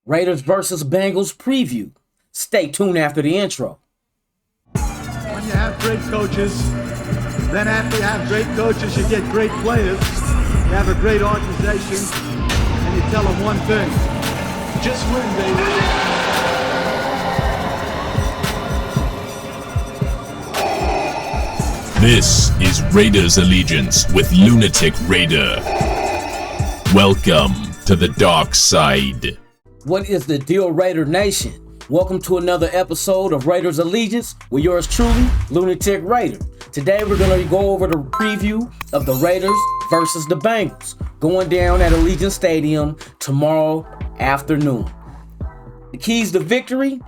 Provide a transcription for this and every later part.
Raiders versus Bengals preview. Stay tuned after the intro. When you have great coaches, then after you have great coaches, you get great players. You have a great organization, and you tell them one thing: just win, baby. This is Raiders Allegiance with Lunatic Raider. Welcome to the dark side. What is the deal, Raider Nation? Welcome to another episode of Raiders Allegiance with yours truly, Lunatic Raider. Today we're going to go over the preview of the Raiders versus the Bengals, going down at Allegiant Stadium tomorrow afternoon. The keys to victory?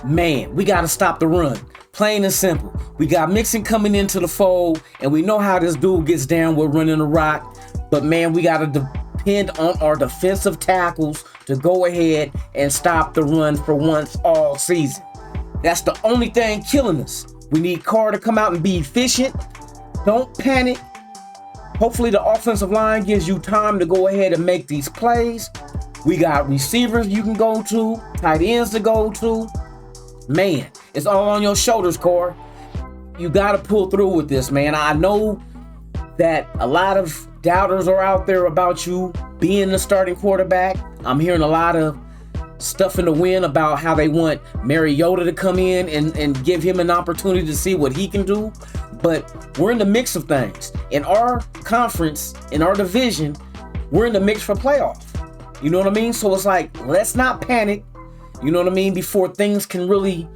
Man, we got to stop the run. Plain and simple. We got Mixon coming into the fold, and we know how this dude gets down with running the rock. But man, we got to depend on our defensive tackles to go ahead and stop the run for once all season. That's the only thing killing us. We need Carr to come out and be efficient. Don't panic. Hopefully the offensive line gives you time to go ahead and make these plays. We got receivers you can go to, tight ends to go to. Man, it's all on your shoulders, Carr. You got to pull through with this, man. I know that a lot of doubters are out there about you being the starting quarterback. I'm hearing a lot of stuff in the wind about how they want Mariota to come in and give him an opportunity to see what he can do. But we're in the mix of things. In our conference, in our division, we're in the mix for playoff. You know what I mean? So it's like, let's not panic. You know what I mean? Before things can really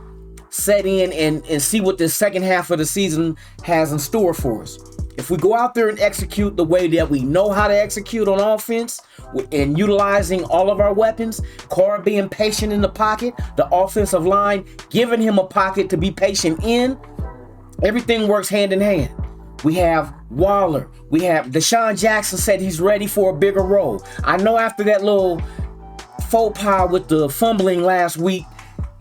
set in and see what this second half of the season has in store for us. If we go out there and execute the way that we know how to execute on offense and utilizing all of our weapons, Carr being patient in the pocket, the offensive line giving him a pocket to be patient in, everything works hand in hand. We have Waller. We have Deshaun Jackson said he's ready for a bigger role. I know after that little faux pas with the fumbling last week,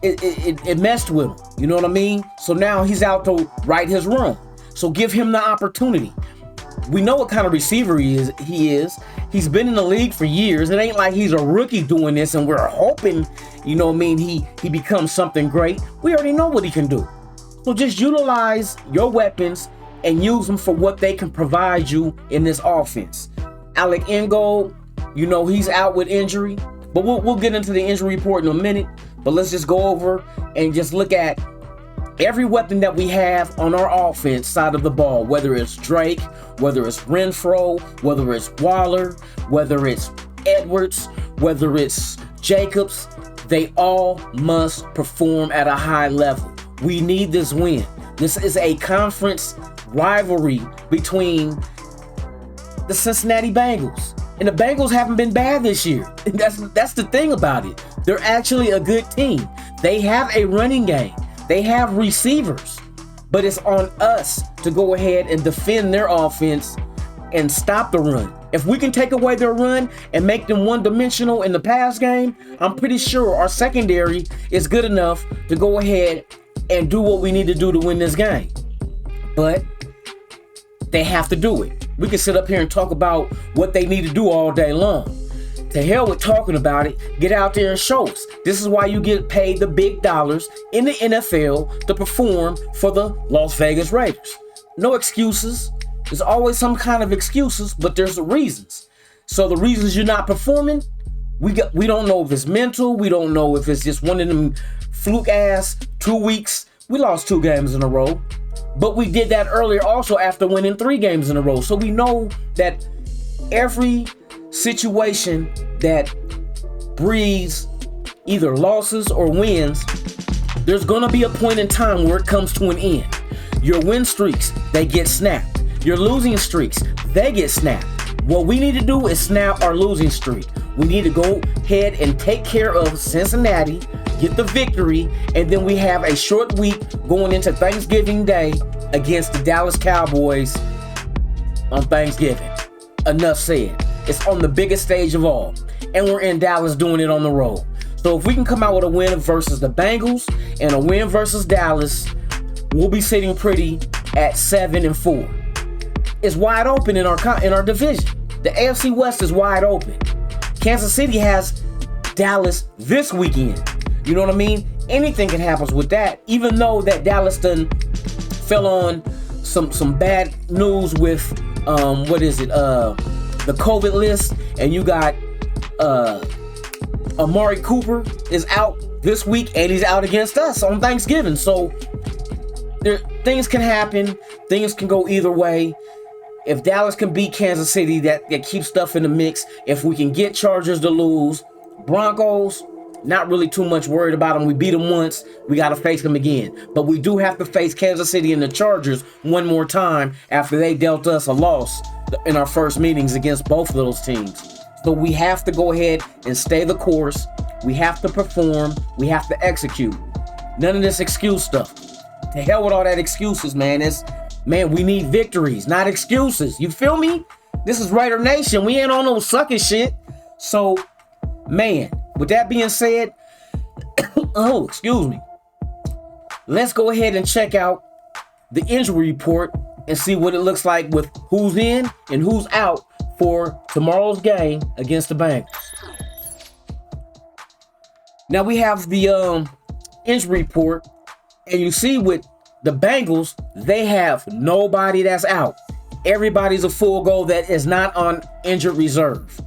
it messed with him. You know what I mean? So now he's out to right his wrong. So give him the opportunity. We know what kind of receiver he is. He's been in the league for years. It ain't like he's a rookie doing this and we're hoping, you know what I mean, he becomes something great. We already know what he can do. So just utilize your weapons and use them for what they can provide you in this offense. Alec Ingold, you know, he's out with injury. But we'll get into the injury report in a minute. But let's just go over and just look at every weapon that we have on our offense side of the ball, whether it's Drake, whether it's Renfro, whether it's Waller, whether it's Edwards, whether it's Jacobs, they all must perform at a high level. We need this win. This is a conference rivalry between the Cincinnati Bengals. And the Bengals haven't been bad this year. That's the thing about it. They're actually a good team. They have a running game. They have receivers. But it's on us to go ahead and defend their offense and stop the run. If we can take away their run and make them one-dimensional in the pass game, I'm pretty sure our secondary is good enough to go ahead and do what we need to do to win this game. But they have to do it. We can sit up here and talk about what they need to do all day long. To hell with talking about it. Get out there and show us. This is why you get paid the big dollars in the NFL to perform for the Las Vegas Raiders. No excuses. There's always some kind of excuses, but there's the reasons. So the reasons you're not performing, we don't know if it's mental. We don't know if it's just one of them fluke ass 2 weeks. We lost 2 games in a row. But we did that earlier also after winning 3 games in a row. So we know that every situation that breeds either losses or wins, there's going to be a point in time where it comes to an end. Your win streaks, they get snapped. Your losing streaks, they get snapped. What we need to do is snap our losing streak. We need to go ahead and take care of Cincinnati, get the victory, and then we have a short week going into Thanksgiving Day against the Dallas Cowboys on Thanksgiving. Enough said. It's on the biggest stage of all, and we're in Dallas doing it on the road. So if we can come out with a win versus the Bengals and a win versus Dallas, we'll be sitting pretty at 7-4. It's wide open in our division. The AFC West is wide open. Kansas City has Dallas this weekend. You know what I mean? Anything can happen with that. Even though that Dallas done fell on some bad news with the COVID list, and you got Amari Cooper is out this week, and he's out against us on Thanksgiving. So things can happen. Things can go either way. If Dallas can beat Kansas City, that keeps stuff in the mix. If we can get Chargers to lose, Broncos, not really too much worried about them. We beat them once. We got to face them again. But we do have to face Kansas City and the Chargers one more time after they dealt us a loss in our first meetings against both of those teams. So we have to go ahead and stay the course. We have to perform. We have to execute. None of this excuse stuff. To hell with all that excuses, man. We need victories, not excuses. You feel me? This is Raider Nation. We ain't on no sucking shit. So, man, with that being said, excuse me. Let's go ahead and check out the injury report and see what it looks like with who's in and who's out for tomorrow's game against the Bengals. Now we have the injury report, and you see with the Bengals, they have nobody that's out. Everybody's a full go that is not on injured reserve,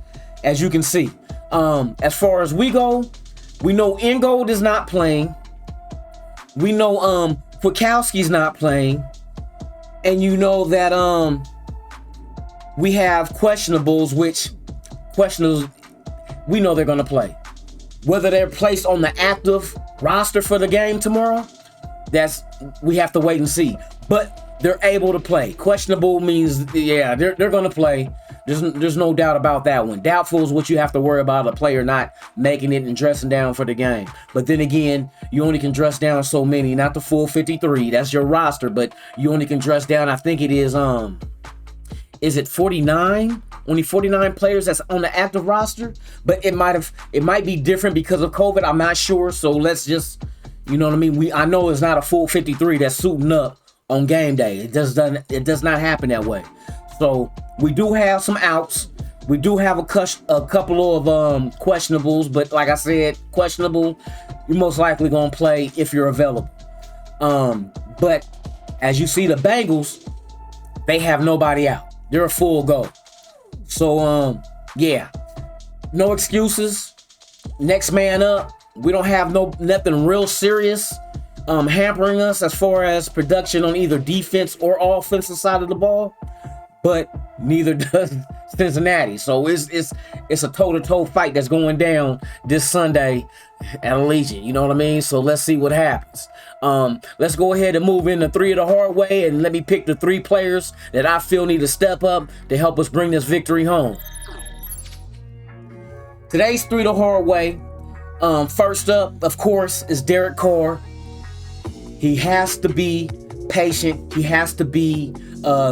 as you can see. As far as we go, we know Ingold is not playing. We know Kwiatkowski's not playing. And you know that we have questionables, we know they're going to play. Whether they're placed on the active roster for the game tomorrow, we have to wait and see. But they're able to play. Questionable means, yeah, they're going to play. There's no doubt about that one. Doubtful is what you have to worry about, a player not making it and dressing down for the game. But then again, you only can dress down so many, not the full 53. That's your roster, but you only can dress down, I think it is it 49? Only 49 players that's on the active roster, but it might be different because of COVID. I'm not sure. So let's just, you know what I mean? I know it's not a full 53 that's suiting up on game day. It does not happen that way. So we do have some outs. We do have a couple of questionables, but like I said, questionable, you're most likely gonna play if you're available. But as you see, the Bengals, they have nobody out. They're a full go. So yeah, no excuses. Next man up. We don't have nothing real serious hampering us as far as production on either defense or offensive side of the ball. But neither does Cincinnati. So it's a toe-to-toe fight that's going down this Sunday at Allegiant. You know what I mean? So let's see what happens. Let's go ahead and move into 3 of the hard way, and let me pick the 3 players that I feel need to step up to help us bring this victory home. Today's 3 the hard way. First up, of course, is Derek Carr. He has to be patient. He has to be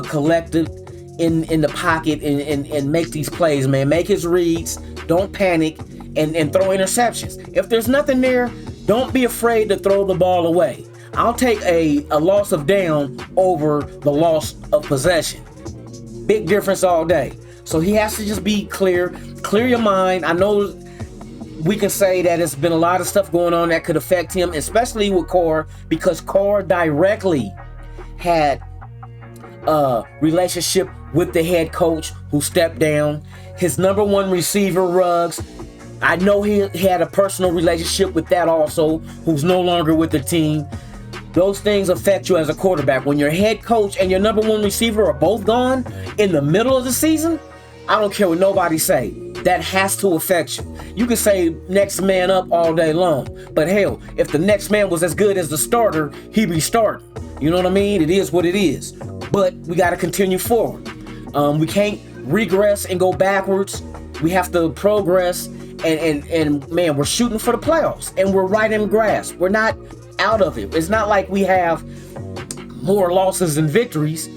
collected in the pocket and make these plays, man. Make his reads. Don't panic and throw interceptions. If there's nothing there, don't be afraid to throw the ball away. I'll take a loss of down over the loss of possession. Big difference all day. So he has to just be clear your mind. I know we can say that it's been a lot of stuff going on that could affect him, especially with Carr, because Carr directly had a relationship with the head coach who stepped down. His number 1 receiver, Ruggs, I know he had a personal relationship with that also, who's no longer with the team. Those things affect you as a quarterback. When your head coach and your number 1 receiver are both gone in the middle of the season, I don't care what nobody say. That has to affect you. You can say next man up all day long, but hell, if the next man was as good as the starter, he'd be starting. You know what I mean? It is what it is. But we got to continue forward. We can't regress and go backwards. We have to progress. And man, we're shooting for the playoffs, and we're right in grasp. We're not out of it. It's not like we have more losses than victories.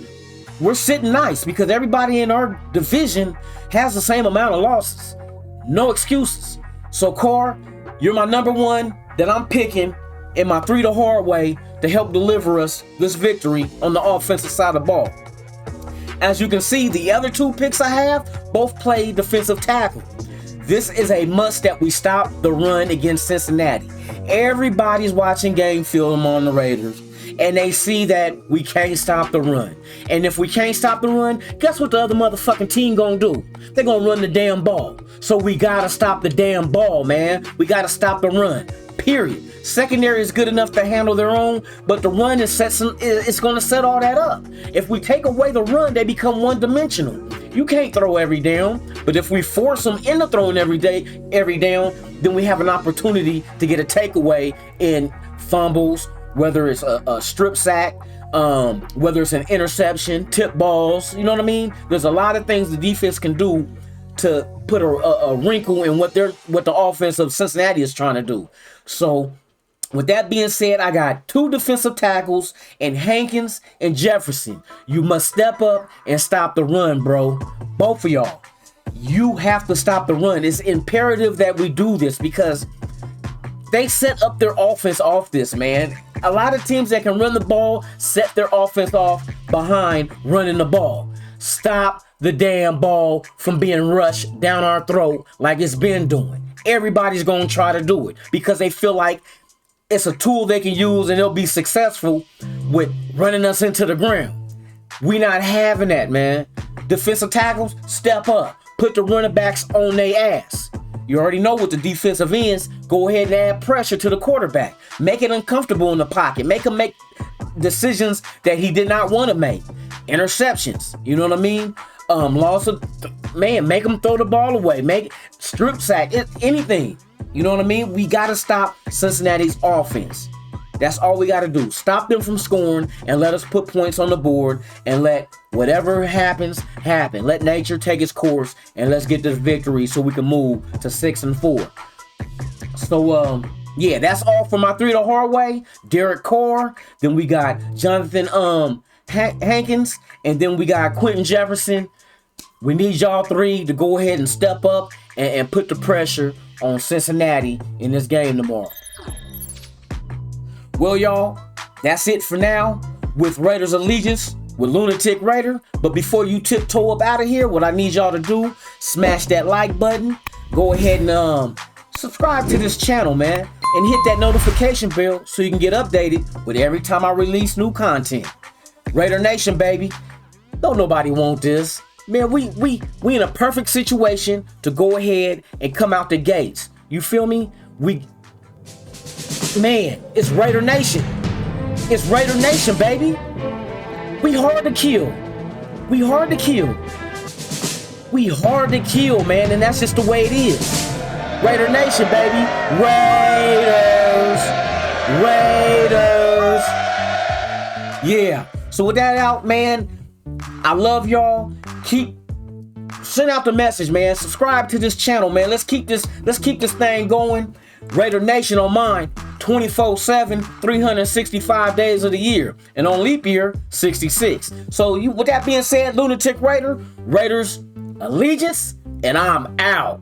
We're sitting nice because everybody in our division has the same amount of losses. No excuses. So Carr, you're my number 1 that I'm picking in my 3 the hard way to help deliver us this victory on the offensive side of the ball. As you can see, the other 2 picks I have both play defensive tackle. This is a must that we stop the run against Cincinnati. Everybody's watching game film on the Raiders, and they see that we can't stop the run. And if we can't stop the run, guess what the other motherfucking team gonna do? They're gonna run the damn ball. So we gotta stop the damn ball, man. We gotta stop the run, period. Secondary is good enough to handle their own, but the run it's gonna set all that up. If we take away the run, they become one-dimensional. You can't throw every down, but if we force them into throwing every down, then we have an opportunity to get a takeaway in fumbles, whether it's a strip sack, whether it's an interception, tip balls, you know what I mean? There's a lot of things the defense can do to put a wrinkle in what the offense of Cincinnati is trying to do. So with that being said, I got 2 defensive tackles in Hankins and Jefferson. You must step up and stop the run, bro. Both of y'all. You have to stop the run. It's imperative that we do this because they set up their offense off this, man. A lot of teams that can run the ball set their offense off behind running the ball. Stop the damn ball from being rushed down our throat like it's been doing. Everybody's going to try to do it because they feel like it's a tool they can use and they'll be successful with running us into the ground. We not having that, man. Defensive tackles, step up. Put the running backs on their ass. You already know what the defensive ends. Go ahead and add pressure to the quarterback. Make it uncomfortable in the pocket. Make him make decisions that he did not want to make. Interceptions, you know what I mean? Loss of, make him throw the ball away. Make strip sack, anything. You know what I mean? We got to stop Cincinnati's offense. That's all we got to do. Stop them from scoring and let us put points on the board and let whatever happens, happen. Let nature take its course and let's get this victory so we can move to 6-4. So, yeah, that's all for my 3 the hard way. Derek Carr. Then we got Jonathan Hankins. And then we got Quentin Jefferson. We need y'all 3 to go ahead and step up and put the pressure on Cincinnati in this game tomorrow. Well, y'all, that's it for now with Raiders Allegiance with Lunatic Raider. But before you tiptoe up out of here, what I need y'all to do, smash that like button. Go ahead and subscribe to this channel, man. And hit that notification bell so you can get updated with every time I release new content. Raider Nation, baby. Don't nobody want this. Man, we in a perfect situation to go ahead and come out the gates. You feel me? Man, it's Raider Nation. It's Raider Nation, baby. We hard to kill. We hard to kill. We hard to kill, man, and that's just the way it is. Raider Nation, baby. Raiders. Raiders. Yeah. So with that out, man, I love y'all. Send out the message, man. Subscribe to this channel, man. Let's keep this thing going. Raider Nation on mine, 24/7, 365 days of the year, and on leap year, 66. So with that being said, Lunatic Raider, Raiders Allegiance, and I'm out.